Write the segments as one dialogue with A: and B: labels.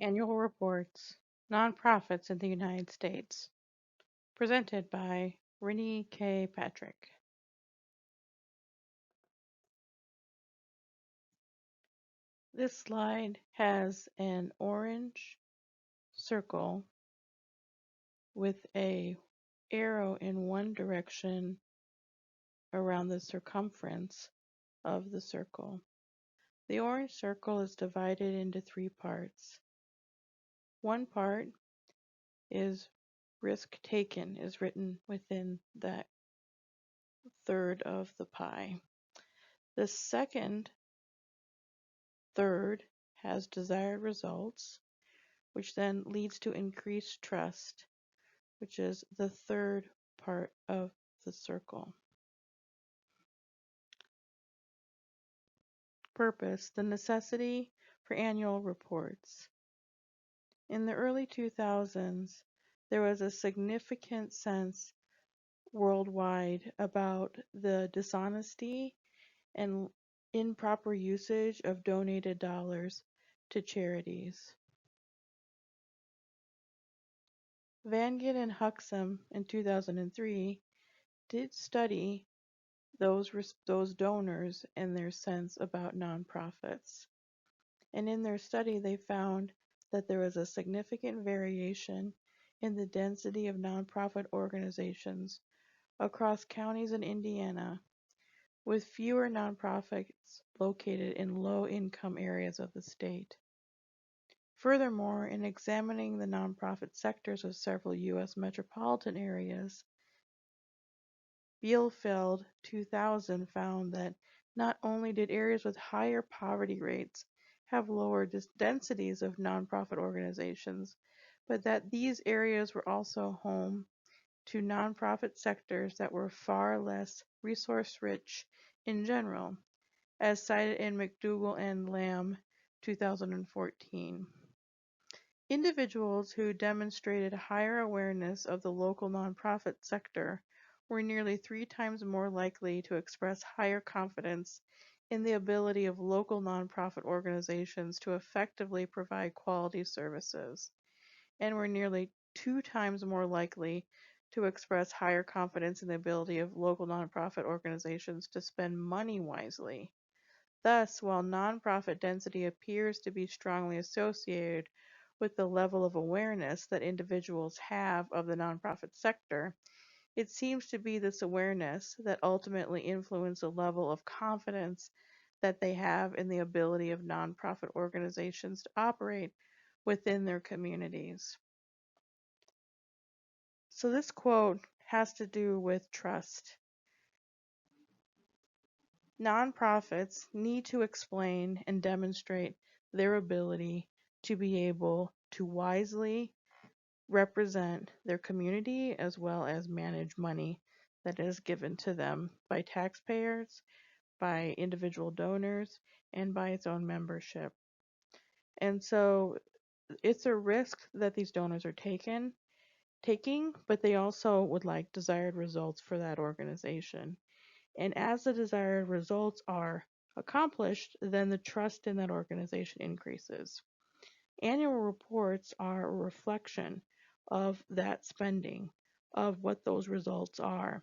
A: Annual Reports, Nonprofits in the United States, presented by Renee K. Patrick. This slide has an orange circle with a arrow in one direction around the circumference of the circle. The orange circle is divided into three parts. One part is risk taken, is written within that third of the pie. The second third has desired results, which then leads to increased trust, which is the third part of the circle. Purpose, the necessity for annual reports. In the early 2000s, there was a significant sense worldwide about the dishonesty and improper usage of donated dollars to charities. Vangen and Huxham in 2003 did study those donors and their sense about nonprofits. And in their study, they found that there was a significant variation in the density of nonprofit organizations across counties in Indiana, with fewer nonprofits located in low-income areas of the state. Furthermore, in examining the nonprofit sectors of several U.S. metropolitan areas, Bielefeld 2000 found that not only did areas with higher poverty rates have lower densities of nonprofit organizations, but that these areas were also home to nonprofit sectors that were far less resource-rich in general, as cited in McDougall and Lamb 2014. Individuals who demonstrated higher awareness of the local nonprofit sector were nearly 3 times more likely to express higher confidence in the ability of local nonprofit organizations to effectively provide quality services, and were nearly 2 times more likely to express higher confidence in the ability of local nonprofit organizations to spend money wisely. Thus, while nonprofit density appears to be strongly associated with the level of awareness that individuals have of the nonprofit sector, it seems to be this awareness that ultimately influences the level of confidence that they have in the ability of nonprofit organizations to operate within their communities. So this quote has to do with trust. Nonprofits need to explain and demonstrate their ability to be able to wisely represent their community as well as manage money that is given to them by taxpayers, by individual donors, and by its own membership. And so it's a risk that these donors are taking, but they also would like desired results for that organization. And as the desired results are accomplished, then the trust in that organization increases. Annual reports are a reflection of that spending, of what those results are.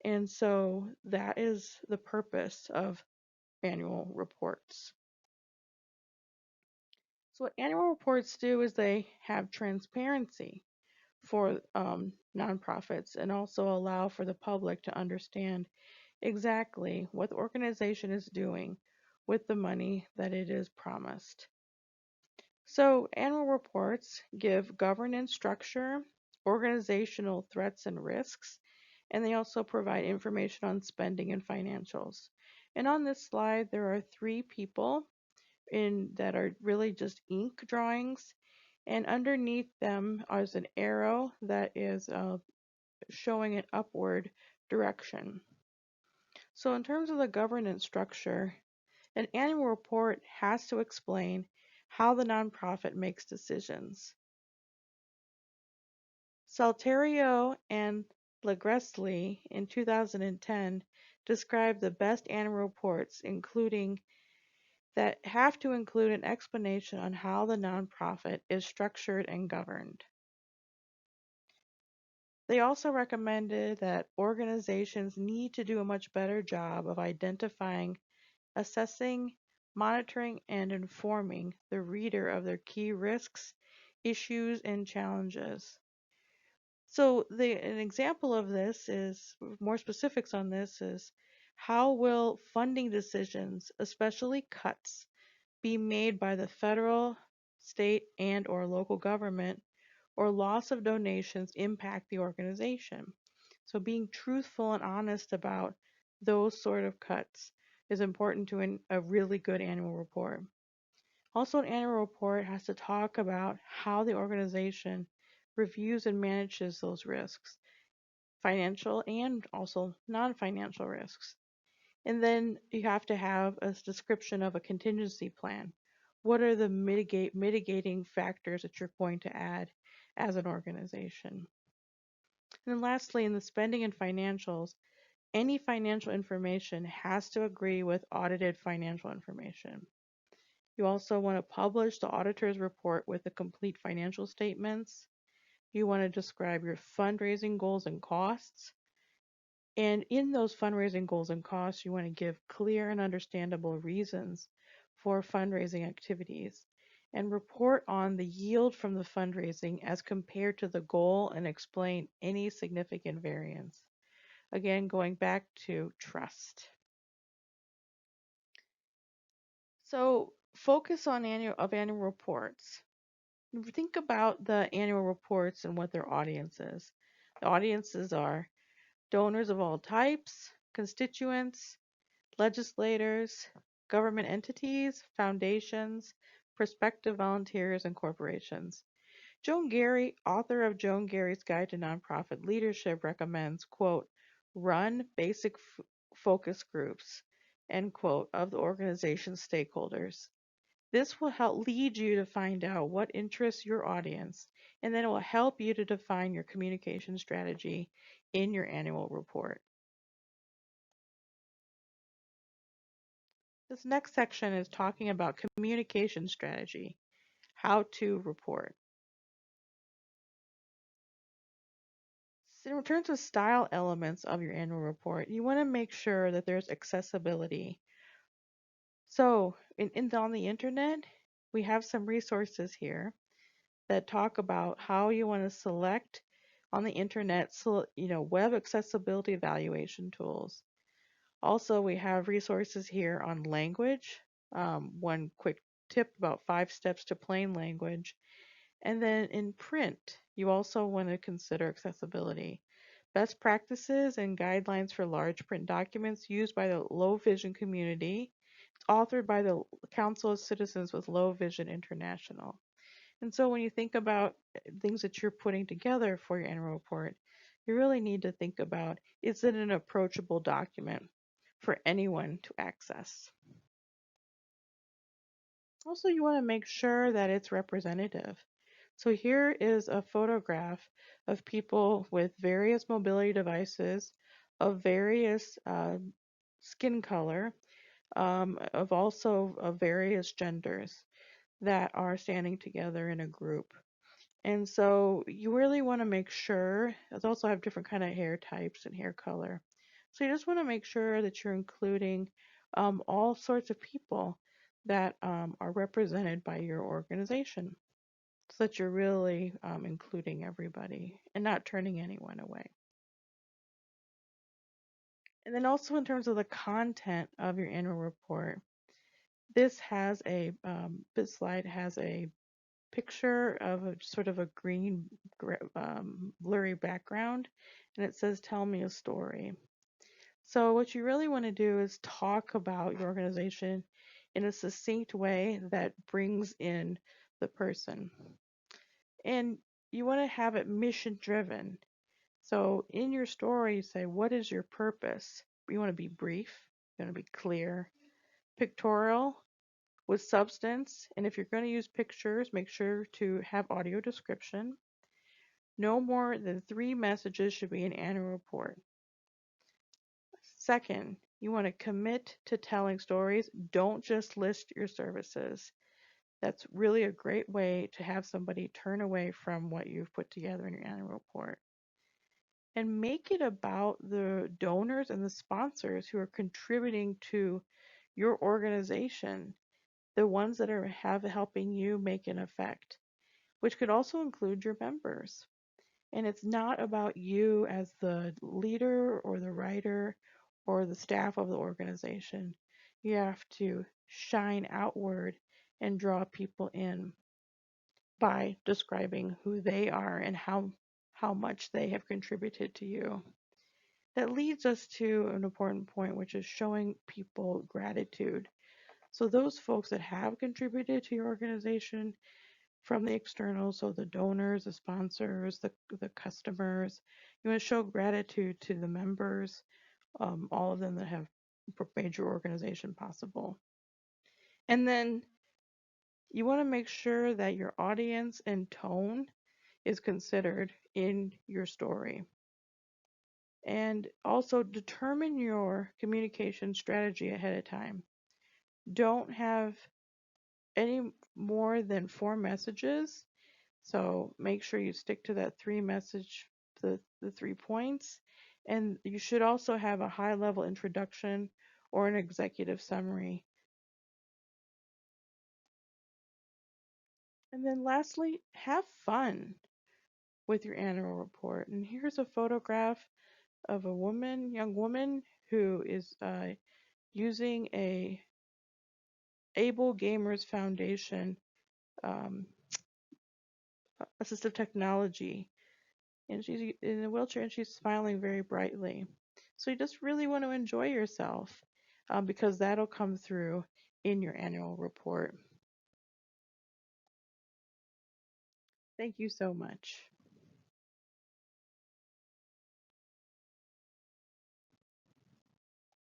A: And so that is the purpose of annual reports. So what annual reports do is they have transparency for nonprofits and also allow for the public to understand exactly what the organization is doing with the money that it is promised. So annual reports give governance structure, organizational threats and risks, and they also provide information on spending and financials. And on this slide, there are 3 people that are really just ink drawings, and underneath them is an arrow that is showing an upward direction. So in terms of the governance structure, an annual report has to explain how the nonprofit makes decisions. Salterio and Legressley in 2010 described the best annual reports, including that have to include an explanation on how the nonprofit is structured and governed. They also recommended that organizations need to do a much better job of identifying, assessing, monitoring, and informing the reader of their key risks, issues, and challenges. So an example of this is, more specifics on this is, how will funding decisions, especially cuts, be made by the federal, state, and or local government, or loss of donations impact the organization? So being truthful and honest about those sort of cuts is important to a really good annual report. Also, an annual report has to talk about how the organization reviews and manages those risks, financial and also non-financial risks. And then you have to have a description of a contingency plan. What are the mitigating factors that you're going to add as an organization? And then lastly, in the spending and financials, any financial information has to agree with audited financial information. You also want to publish the auditor's report with the complete financial statements. You want to describe your fundraising goals and costs. And in those fundraising goals and costs, you want to give clear and understandable reasons for fundraising activities and report on the yield from the fundraising as compared to the goal and explain any significant variance. Again, going back to trust. So, focus on annual reports. Think about the annual reports and what their audience is. The audiences are donors of all types, constituents, legislators, government entities, foundations, prospective volunteers, and corporations. Joan Gary, author of Joan Gary's Guide to Nonprofit Leadership, recommends, quote, run basic focus groups, end quote, of the organization's stakeholders. This will help lead you to find out what interests your audience, and then it will help you to define your communication strategy in your annual report. This next section is talking about communication strategy, how to report. So in terms of style elements of your annual report, you want to make sure that there's accessibility. So on the internet, we have some resources here that talk about how you want to select on the internet, web accessibility evaluation tools. Also, we have resources here on language. One quick tip about 5 steps to plain language. And then in print, you also want to consider accessibility. Best practices and guidelines for large print documents used by the low vision community. It's authored by the Council of Citizens with Low Vision International. And so when you think about things that you're putting together for your annual report, you really need to think about, is it an approachable document for anyone to access? Also, you want to make sure that it's representative. So here is a photograph of people with various mobility devices of various skin color, of various genders that are standing together in a group. And so you really want to make sure, they also have different kind of hair types and hair color. So you just want to make sure that you're including all sorts of people that are represented by your organization, so that you're really including everybody and not turning anyone away. And then also in terms of the content of your annual report, this slide has a picture of sort of a green blurry background, and it says tell me a story. So what you really want to do is talk about your organization in a succinct way that brings in the person. And you want to have it mission driven. So in your story, you say, what is your purpose? You want to be brief, you want to be clear, pictorial, with substance, and if you're going to use pictures, make sure to have audio description. No more than 3 messages should be an annual report. Second, You want to commit to telling stories. Don't just list your services. That's really a great way to have somebody turn away from what you've put together in your annual report. And make it about the donors and the sponsors who are contributing to your organization, the ones that are helping you make an effect, which could also include your members. And it's not about you as the leader or the writer or the staff of the organization. You have to shine outward and draw people in by describing who they are and how much they have contributed to you. That leads us to an important point, which is showing people gratitude. So those folks that have contributed to your organization from the external, so the donors, the sponsors, the customers, you want to show gratitude to the members, all of them that have made your organization possible. And then you want to make sure that your audience and tone is considered in your story. And also determine your communication strategy ahead of time. Don't have any more than 4 messages. So make sure you stick to that the 3 points. And you should also have a high level introduction or an executive summary. And then lastly, have fun with your annual report. And here's a photograph of a young woman, who is using a Able Gamers Foundation um, assistive technology, and she's in a wheelchair and she's smiling very brightly. So you just really want to enjoy yourself, because that'll come through in your annual report. Thank you so much.